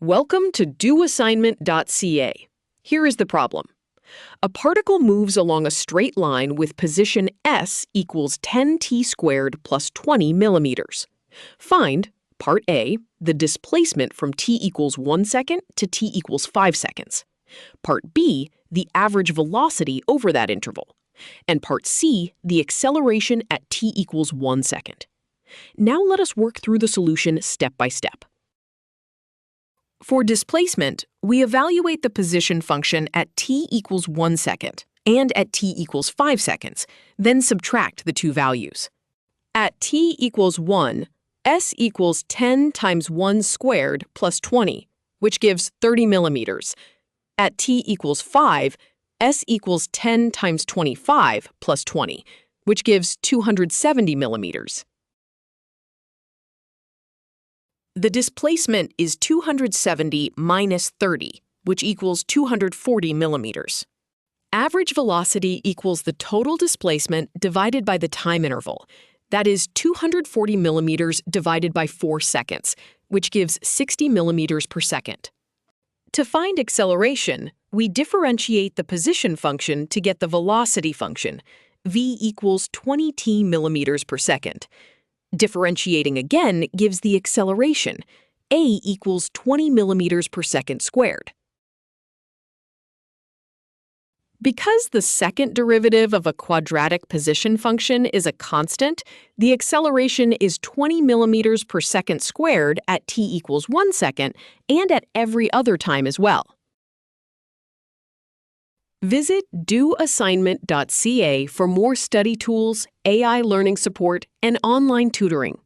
Welcome to doassignment-ca. Here is the problem. A particle moves along a straight line with position s equals 10t squared plus 20 millimeters. Find, part A, the displacement from t equals 1 second to t equals 5 seconds. Part B, the average velocity over that interval. And part C, the acceleration at t equals 1 second. Now let us work through the solution step by step. For displacement, we evaluate the position function at t equals 1 second and at t equals 5 seconds, then subtract the two values. At t equals 1, s equals 10 times 1 squared plus 20, which gives 30 millimeters. At t equals 5, s equals 10 times 25 plus 20, which gives 270 millimeters. The displacement is 270 minus 30, which equals 240 millimeters. Average velocity equals the total displacement divided by the time interval. That is 240 millimeters divided by 4 seconds, which gives 60 millimeters per second. To find acceleration, we differentiate the position function to get the velocity function, v equals 20t millimeters per second. Differentiating again gives the acceleration, a equals 20 millimeters per second squared. Because the second derivative of a quadratic position function is a constant, the acceleration is 20 millimeters per second squared at t equals 1 second and at every other time as well. Visit doassignment.ca for more study tools, AI learning support, and online tutoring.